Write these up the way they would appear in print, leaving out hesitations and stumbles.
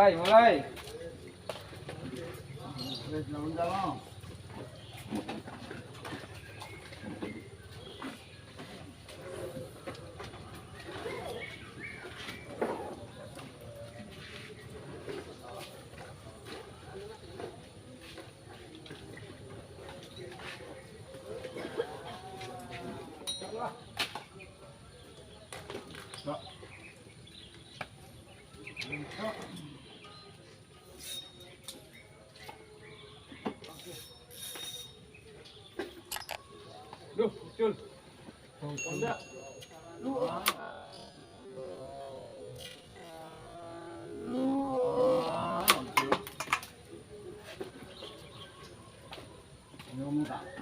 Mulai. Duh, muncul. Enggak.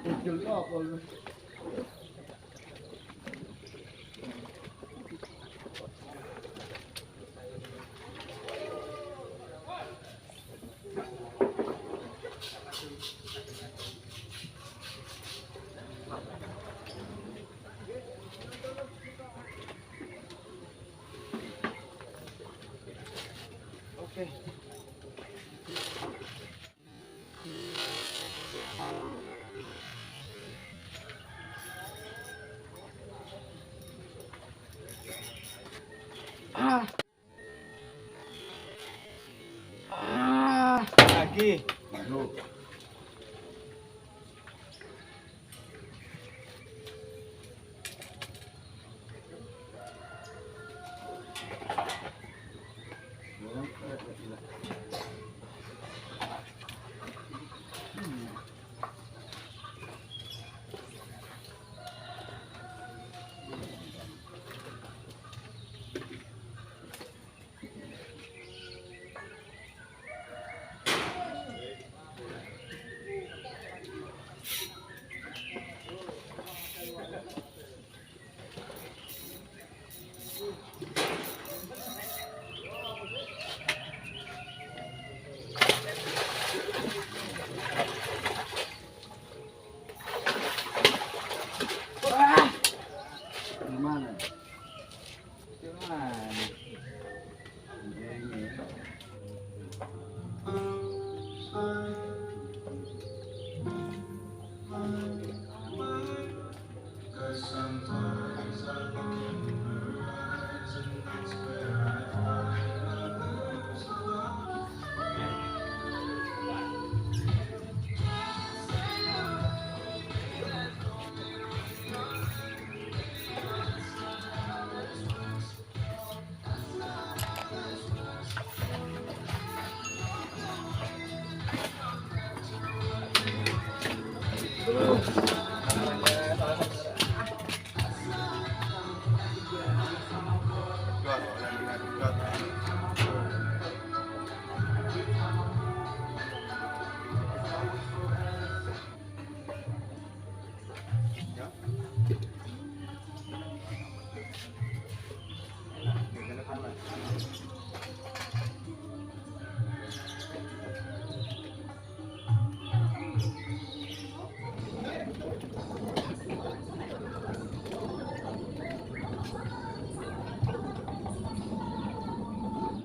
Muncul apa lu? Oke. Lagi. Aduh.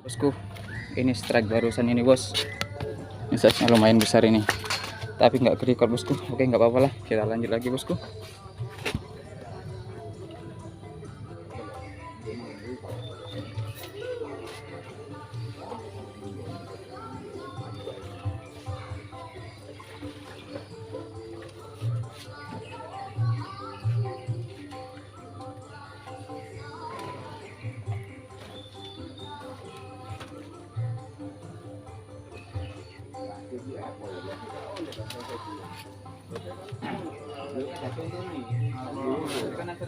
Bosku, ini strike barusan ini bos. Ini size-nya lumayan besar ini, tapi nggak ke-record bosku. Oke, nggak apa-apa lah, kita lanjut lagi bosku.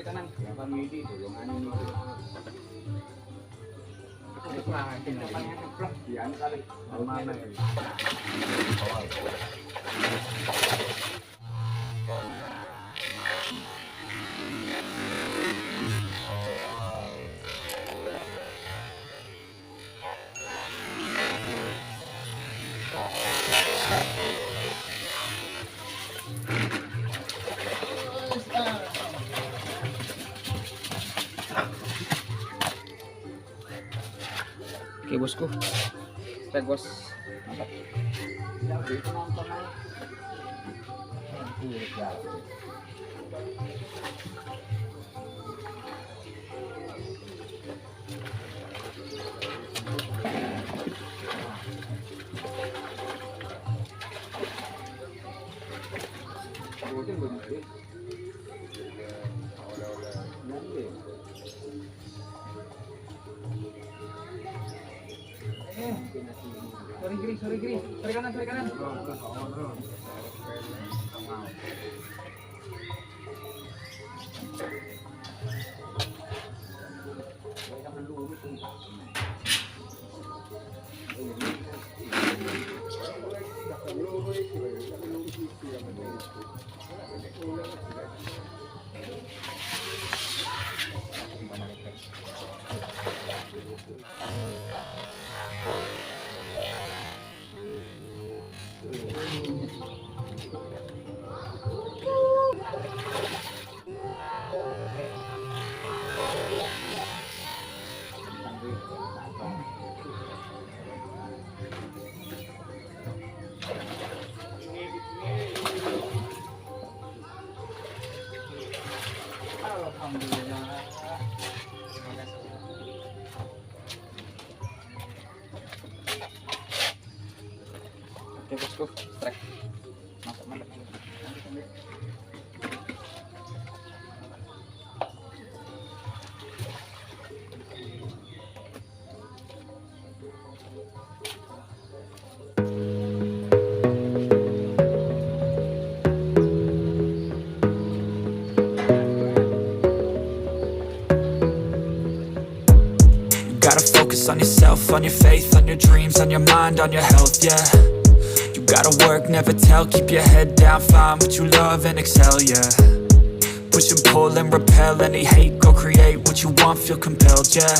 Kanan. Oke bosku, strike bos, mantap. Sorry kiri, sorry kanan. Oke bosku, strike. Mantap. Gotta focus on yourself, on your faith, on your dreams, on your mind, on your health, yeah. You gotta work, never tell, keep your head down, find what you love and excel, yeah. Push and pull and repel any hate, go create what you want, feel compelled, yeah.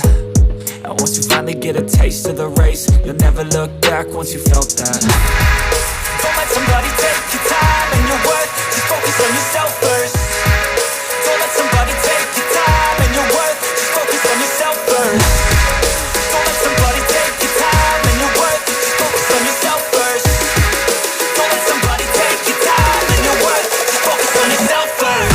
And once you finally get a taste of the race, you'll never look back once you felt that. Don't let somebody take your time and your worth, just focus on yourself first. Don't let somebody take your time and your worth, just focus on yourself first. Don't let somebody take your time and your worth, just focus on yourself first. Don't let somebody take your time and your worth, just focus on yourself first.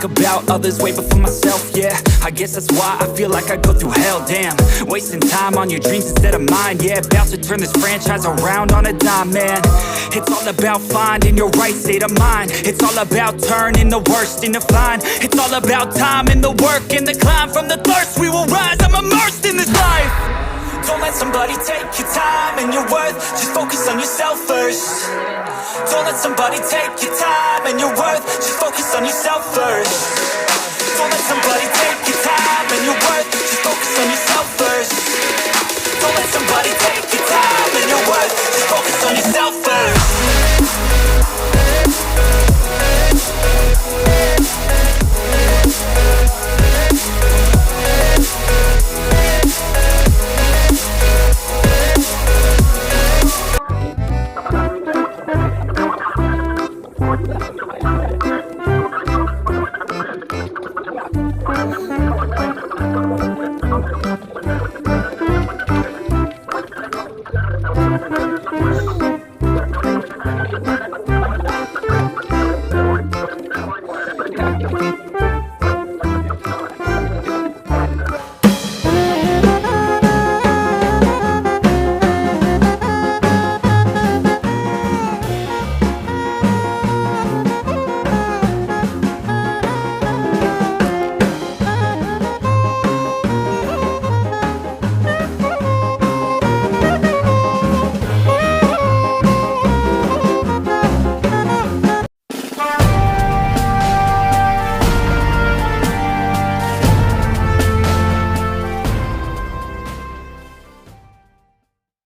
About others way before myself, yeah. I guess that's why I feel like I go through hell, damn. Wasting time on your dreams instead of mine, yeah. About to turn this franchise around on a dime, man. It's all about finding your right state of mind. It's all about turning the worst into fine. It's all about time and the work and the climb. From the thirst we will rise, I'm immersed in this life. Don't let somebody take your time and your worth, just focus on yourself first. Don't let somebody take your time and your worth, just focus on yourself first. Don't let somebody